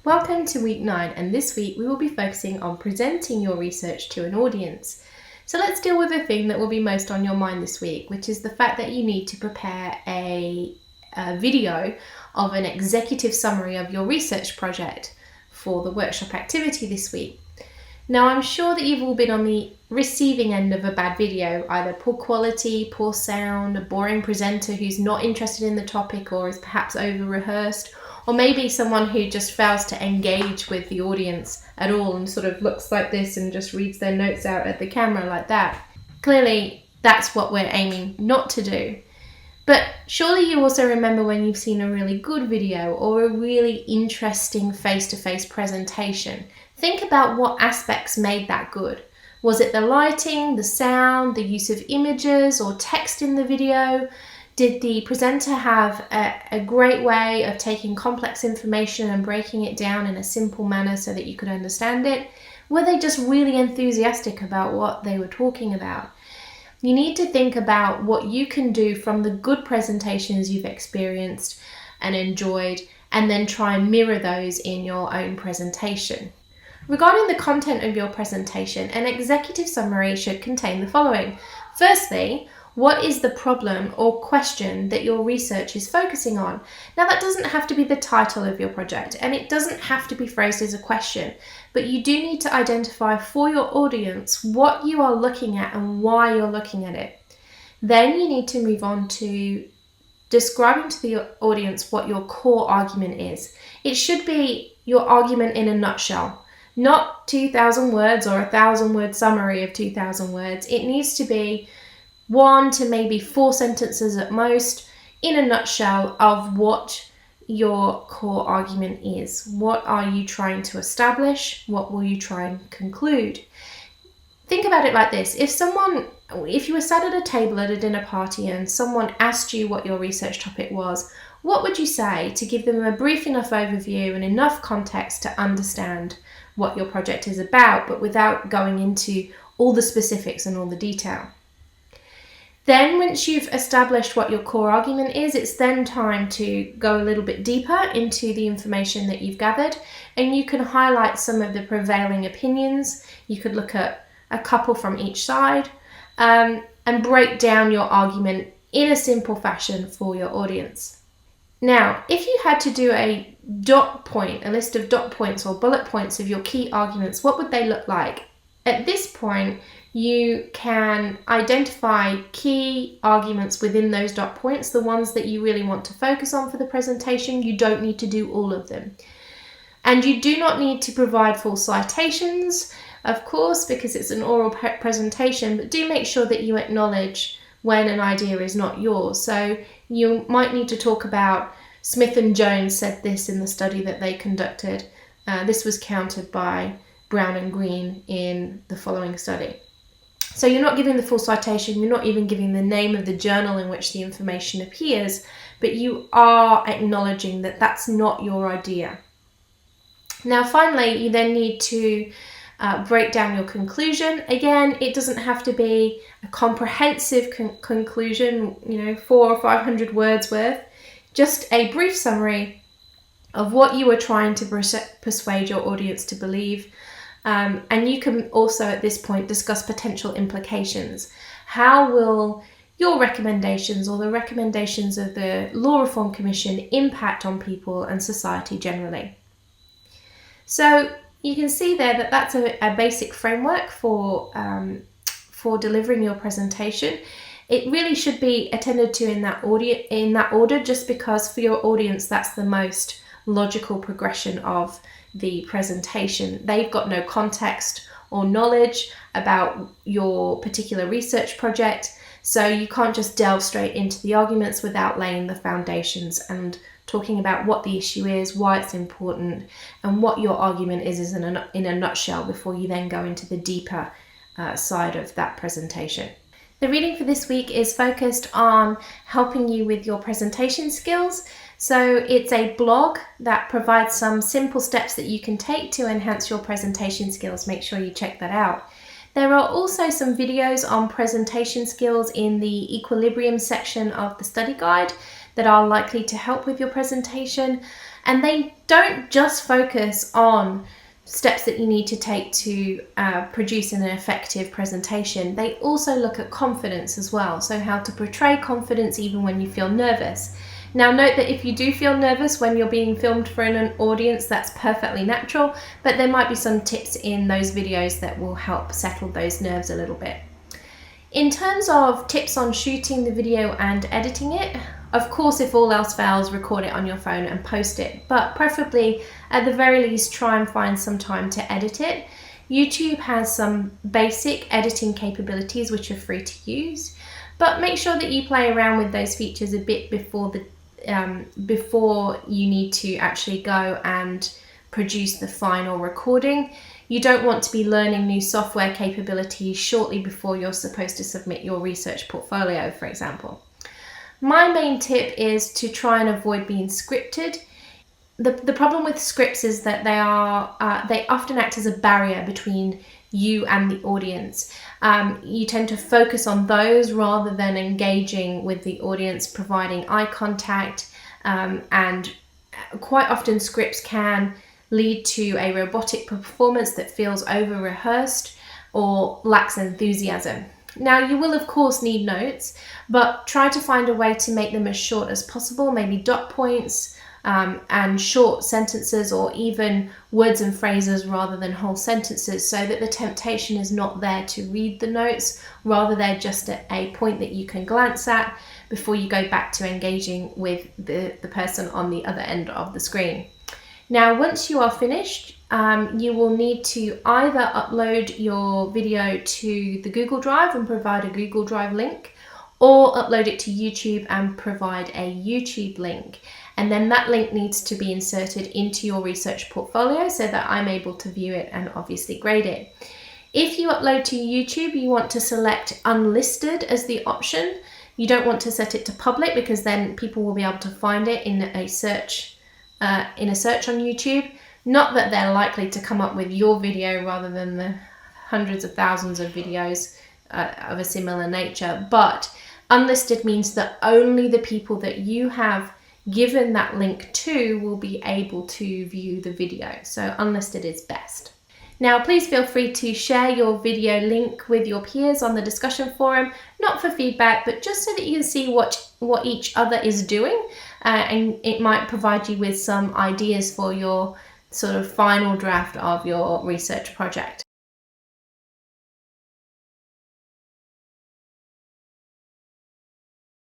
Welcome to week 9, and this week we will be focusing on presenting your research to an audience. So let's deal with the thing that will be most on your mind this week, which is the fact that you need to prepare a video of an executive summary of your research project for the workshop activity this week. Now, I'm sure that you've all been on the receiving end of a bad video, either poor quality, poor sound, a boring presenter who's not interested in the topic or is perhaps over-rehearsed, or maybe someone who just fails to engage with the audience at all and sort of looks like this and just reads their notes out at the camera like that. Clearly, that's what we're aiming not to do. But surely you also remember when you've seen a really good video or a really interesting face-to-face presentation. Think about what aspects made that good. Was it the lighting, the sound, the use of images or text in the video? Did the presenter have a great way of taking complex information and breaking it down in a simple manner so that you could understand it? Were they just really enthusiastic about what they were talking about? You need to think about what you can do from the good presentations you've experienced and enjoyed, and then try and mirror those in your own presentation. Regarding the content of your presentation, an executive summary should contain the following. Firstly, what is the problem or question that your research is focusing on? Now, that doesn't have to be the title of your project, and it doesn't have to be phrased as a question, but you do need to identify for your audience what you are looking at and why you're looking at it. Then you need to move on to describing to the audience what your core argument is. It should be your argument in a nutshell, not 2,000 words or a 1,000-word summary of 2,000 words. It needs to be 1 to maybe 4 sentences at most, in a nutshell of what your core argument is. What are you trying to establish? What will you try and conclude? Think about it like this. If you were sat at a table at a dinner party and someone asked you what your research topic was, what would you say to give them a brief enough overview and enough context to understand what your project is about, but without going into all the specifics and all the detail? Then once you've established what your core argument is, it's then time to go a little bit deeper into the information that you've gathered, and you can highlight some of the prevailing opinions. You could look at a couple from each side and break down your argument in a simple fashion for your audience. Now, if you had to do a list of dot points or bullet points of your key arguments, what would they look like? At this point, you can identify key arguments within those dot points, the ones that you really want to focus on for the presentation. You don't need to do all of them. And you do not need to provide full citations, of course, because it's an oral presentation, but do make sure that you acknowledge when an idea is not yours. So you might need to talk about Smith and Jones said this in the study that they conducted. This was countered by Brown and Green in the following study. So you're not giving the full citation, you're not even giving the name of the journal in which the information appears, but you are acknowledging that that's not your idea. Now, finally, you then need to break down your conclusion. Again, it doesn't have to be a comprehensive conclusion, 400 or 500 words worth, just a brief summary of what you are trying to persuade your audience to believe. And you can also at this point discuss potential implications. How will your recommendations or the recommendations of the Law Reform Commission impact on people and society generally? So you can see there that that's a basic framework for delivering your presentation. It really should be attended to in that order, just because for your audience that's the most logical progression of the presentation. They've got no context or knowledge about your particular research project, so you can't just delve straight into the arguments without laying the foundations and talking about what the issue is, why it's important, and what your argument is in a nutshell before you then go into the deeper side of that presentation. The reading for this week is focused on helping you with your presentation skills. So it's a blog that provides some simple steps that you can take to enhance your presentation skills. Make sure you check that out. There are also some videos on presentation skills in the equilibrium section of the study guide that are likely to help with your presentation. And they don't just focus on steps that you need to take to produce an effective presentation. They also look at confidence as well. So how to portray confidence even when you feel nervous. Now note that if you do feel nervous when you're being filmed for an audience, that's perfectly natural, but there might be some tips in those videos that will help settle those nerves a little bit. In terms of tips on shooting the video and editing it, of course, if all else fails, record it on your phone and post it, but preferably, at the very least, try and find some time to edit it. YouTube has some basic editing capabilities which are free to use, but make sure that you play around with those features a bit before you need to actually go and produce the final recording. You don't want to be learning new software capabilities shortly before you're supposed to submit your research portfolio, for example. My main tip is to try and avoid being scripted. The problem with scripts is that they often act as a barrier between you and the audience. You tend to focus on those rather than engaging with the audience, providing eye contact, and quite often scripts can lead to a robotic performance that feels over-rehearsed or lacks enthusiasm. Now, you will of course need notes, but try to find a way to make them as short as possible, maybe dot points and short sentences, or even words and phrases rather than whole sentences, so that the temptation is not there to read the notes, rather they're just at a point that you can glance at before you go back to engaging with the person on the other end of the screen. Now, once you are finished, you will need to either upload your video to the Google Drive and provide a Google Drive link, or upload it to YouTube and provide a YouTube link. And then that link needs to be inserted into your research portfolio so that I'm able to view it and obviously grade it. If you upload to YouTube, you want to select unlisted as the option. You don't want to set it to public, because then people will be able to find it in a search on YouTube. Not that they're likely to come up with your video rather than the hundreds of thousands of videos of a similar nature, but unlisted means that only the people that you have given that link to will be able to view the video. So unlisted is best. Now, please feel free to share your video link with your peers on the discussion forum, not for feedback, but just so that you can see what each other is doing, and it might provide you with some ideas for your sort of final draft of your research project.